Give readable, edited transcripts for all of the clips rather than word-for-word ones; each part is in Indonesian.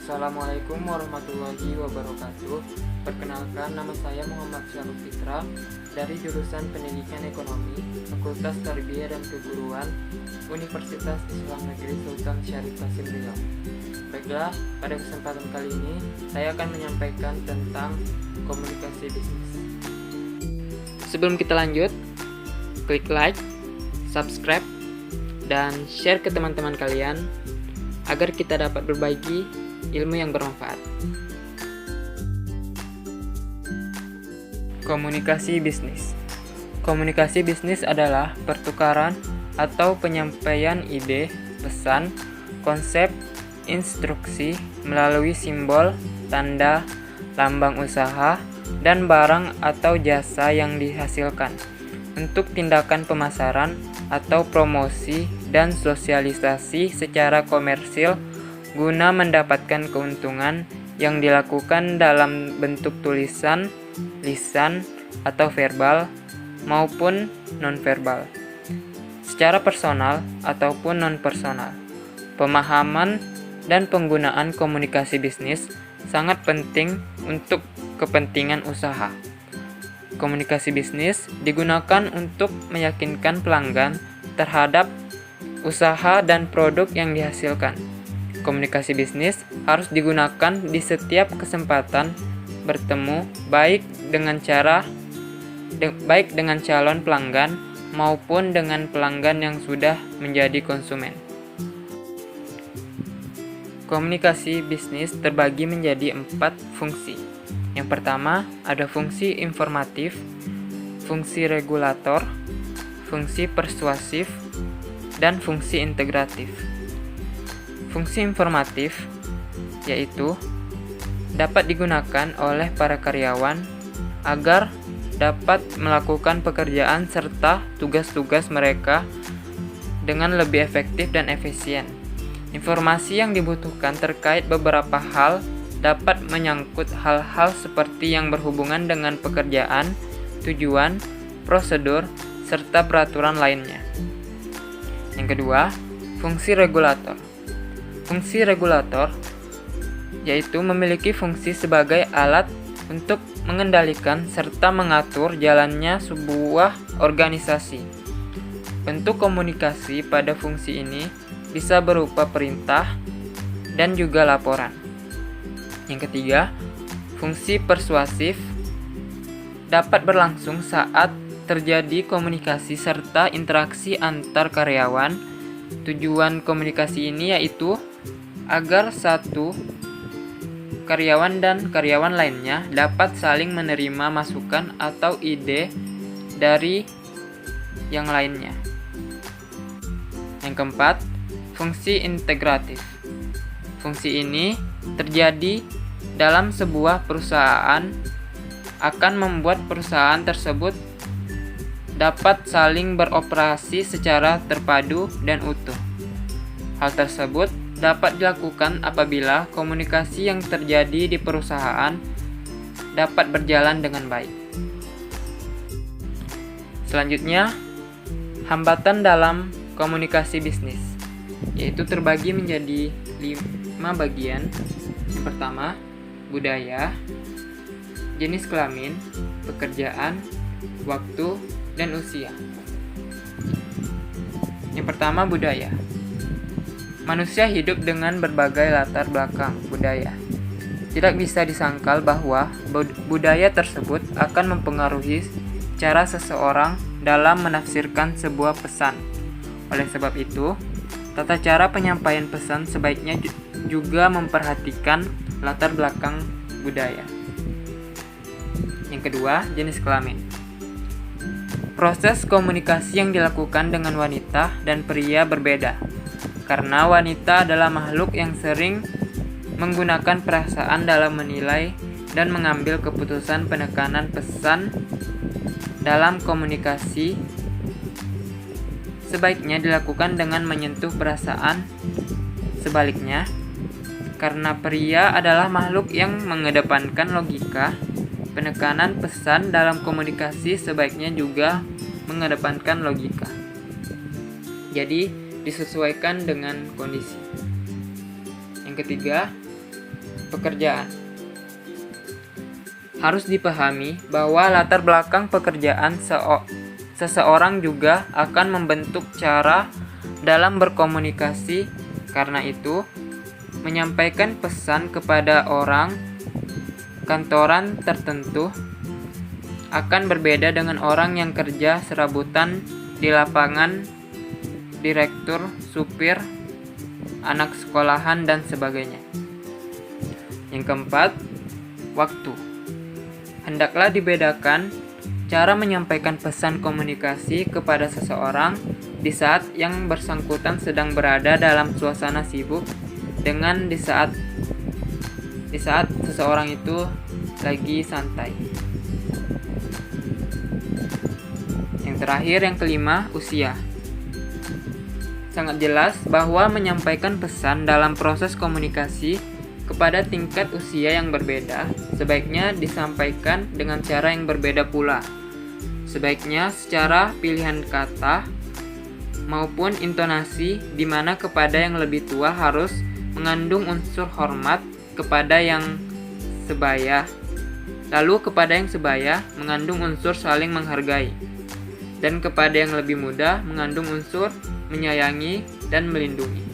Assalamualaikum warahmatullahi wabarakatuh. Perkenalkan, nama saya Muhammad Syarul Fitra dari jurusan Pendidikan Ekonomi, Fakultas Tarbiyah dan Keguruan, Universitas Islam Negeri Sultan Syarif Qasim Riau. Baiklah, pada kesempatan kali ini saya akan menyampaikan tentang komunikasi bisnis. Sebelum kita lanjut, klik like, subscribe, dan share ke teman-teman kalian agar kita dapat berbagi ilmu yang bermanfaat. Komunikasi bisnis. Komunikasi bisnis adalah pertukaran atau penyampaian ide, pesan, konsep, instruksi melalui simbol, tanda, lambang usaha, dan barang atau jasa yang dihasilkan untuk tindakan pemasaran atau promosi dan sosialisasi secara komersil guna mendapatkan keuntungan yang dilakukan dalam bentuk tulisan, lisan, atau verbal maupun nonverbal, secara personal ataupun non-personal. Pemahaman dan penggunaan komunikasi bisnis sangat penting untuk kepentingan usaha. Komunikasi bisnis digunakan untuk meyakinkan pelanggan terhadap usaha dan produk yang dihasilkan. Komunikasi bisnis harus digunakan di setiap kesempatan bertemu, baik dengan calon pelanggan maupun dengan pelanggan yang sudah menjadi konsumen. Komunikasi bisnis terbagi menjadi 4 fungsi. Yang pertama, ada fungsi informatif, fungsi regulator, fungsi persuasif, dan fungsi integratif. Fungsi informatif yaitu dapat digunakan oleh para karyawan agar dapat melakukan pekerjaan serta tugas-tugas mereka dengan lebih efektif dan efisien. Informasi yang dibutuhkan terkait beberapa hal dapat menyangkut hal-hal seperti yang berhubungan dengan pekerjaan, tujuan, prosedur, serta peraturan lainnya. Yang kedua, fungsi regulator. Fungsi regulator yaitu memiliki fungsi sebagai alat untuk mengendalikan serta mengatur jalannya sebuah organisasi. Bentuk komunikasi pada fungsi ini bisa berupa perintah dan juga laporan. Yang ketiga, fungsi persuasif dapat berlangsung saat terjadi komunikasi serta interaksi antar karyawan. Tujuan komunikasi ini yaitu agar satu karyawan dan karyawan lainnya dapat saling menerima masukan atau ide dari yang lainnya. Yang keempat, fungsi integratif. Fungsi ini terjadi dalam sebuah perusahaan akan membuat perusahaan tersebut dapat saling beroperasi secara terpadu dan utuh. Hal tersebut dapat dilakukan apabila komunikasi yang terjadi di perusahaan dapat berjalan dengan baik. Selanjutnya, hambatan dalam komunikasi bisnis, yaitu terbagi menjadi 5 bagian. Yang pertama, budaya, jenis kelamin, pekerjaan, waktu, dan usia. Yang pertama, budaya. Manusia hidup dengan berbagai latar belakang budaya. Tidak bisa disangkal bahwa budaya tersebut akan mempengaruhi cara seseorang dalam menafsirkan sebuah pesan. Oleh sebab itu, tata cara penyampaian pesan sebaiknya juga memperhatikan latar belakang budaya. Yang kedua, jenis kelamin. Proses komunikasi yang dilakukan dengan wanita dan pria berbeda, karena wanita adalah makhluk yang sering menggunakan perasaan dalam menilai dan mengambil keputusan. Penekanan pesan dalam komunikasi sebaiknya dilakukan dengan menyentuh perasaan. Sebaliknya, karena pria adalah makhluk yang mengedepankan logika, penekanan pesan dalam komunikasi sebaiknya juga mengedepankan logika. Jadi, disesuaikan dengan kondisi. Yang ketiga, pekerjaan. Harus dipahami bahwa latar belakang pekerjaan seseorang juga akan membentuk cara dalam berkomunikasi. Karena itu, menyampaikan pesan kepada orang kantoran tertentu akan berbeda dengan orang yang kerja serabutan di lapangan, direktur, supir, anak sekolahan, dan sebagainya. Yang keempat, waktu. Hendaklah dibedakan cara menyampaikan pesan komunikasi kepada seseorang di saat yang bersangkutan sedang berada dalam suasana sibuk dengan di saat seseorang itu lagi santai. Yang terakhir, yang kelima, usia. Sangat jelas bahwa menyampaikan pesan dalam proses komunikasi kepada tingkat usia yang berbeda sebaiknya disampaikan dengan cara yang berbeda pula. Sebaiknya secara pilihan kata maupun intonasi, di mana kepada yang lebih tua harus mengandung unsur hormat kepada yang sebaya, lalu kepada yang sebaya mengandung unsur saling menghargai, dan kepada yang lebih muda mengandung unsur menyayangi dan melindungi.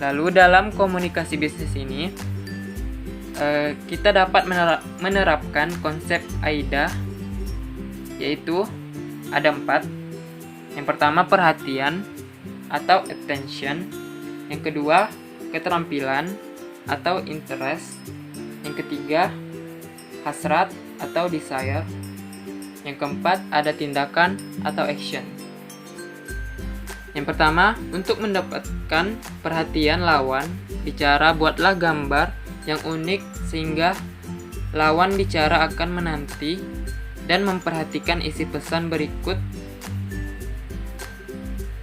Lalu dalam komunikasi bisnis ini, kita dapat menerapkan konsep AIDA, yaitu ada 4. Yang pertama, perhatian atau attention. Yang kedua, keterampilan atau interest. Yang ketiga, hasrat atau desire. Yang keempat, ada tindakan atau action. Yang pertama, untuk mendapatkan perhatian lawan bicara, buatlah gambar yang unik sehingga lawan bicara akan menanti dan memperhatikan isi pesan berikut.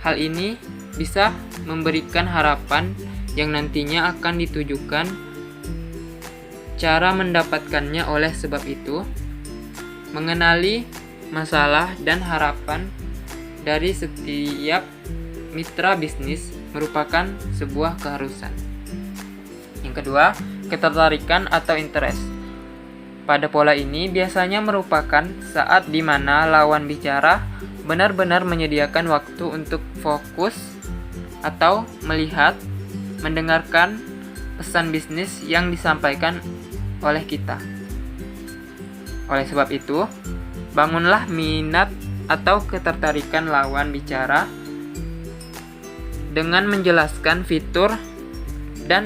Hal ini bisa memberikan harapan yang nantinya akan ditujukan. Cara mendapatkannya oleh sebab itu, mengenali masalah dan harapan dari setiap mitra bisnis merupakan sebuah keharusan. Yang kedua, ketertarikan atau interest. Pada pola ini biasanya merupakan saat di mana lawan bicara benar-benar menyediakan waktu untuk fokus atau melihat, mendengarkan pesan bisnis yang disampaikan oleh kita. Oleh sebab itu, bangunlah minat atau ketertarikan lawan bicara dengan menjelaskan fitur dan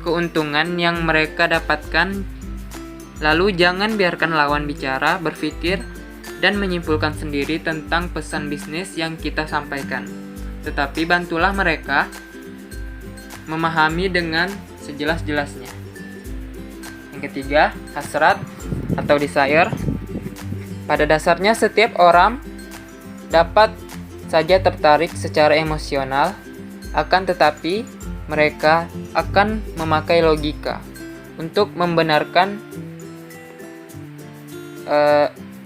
keuntungan yang mereka dapatkan. Lalu jangan biarkan lawan bicara berpikir dan menyimpulkan sendiri tentang pesan bisnis yang kita sampaikan, tetapi bantulah mereka memahami dengan sejelas-jelasnya. Yang ketiga, hasrat atau desire. Pada dasarnya setiap orang dapat saja tertarik secara emosional, akan tetapi mereka akan memakai logika untuk membenarkan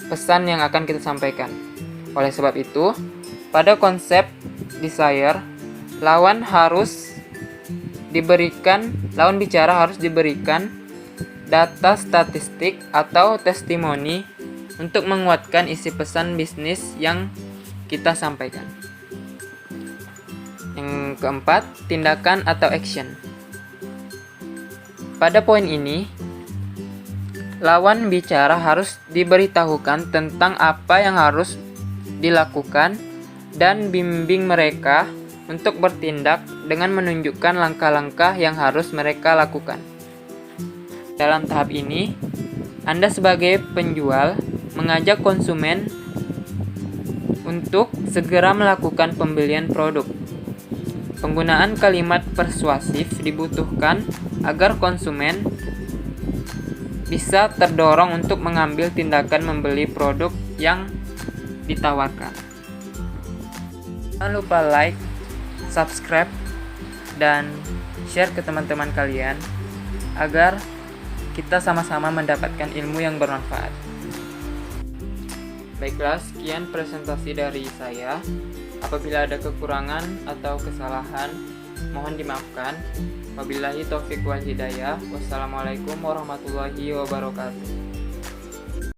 pesan yang akan kita sampaikan. Oleh sebab itu, pada konsep desire, lawan bicara harus diberikan data statistik atau testimoni untuk menguatkan isi pesan bisnis yang kita sampaikan. Yang keempat, tindakan atau action. Pada poin ini, lawan bicara harus diberitahukan tentang apa yang harus dilakukan dan bimbing mereka untuk bertindak dengan menunjukkan langkah-langkah yang harus mereka lakukan. Dalam tahap ini, Anda sebagai penjual mengajak konsumen untuk segera melakukan pembelian produk. Penggunaan kalimat persuasif dibutuhkan agar konsumen bisa terdorong untuk mengambil tindakan membeli produk yang ditawarkan. Jangan lupa like, subscribe, dan share ke teman-teman kalian agar kita sama-sama mendapatkan ilmu yang bermanfaat. Baiklah, sekian presentasi dari saya. Apabila ada kekurangan atau kesalahan, Mohon dimaafkan. Wabillahi taufik wal hidayah. Wassalamualaikum warahmatullahi wabarakatuh.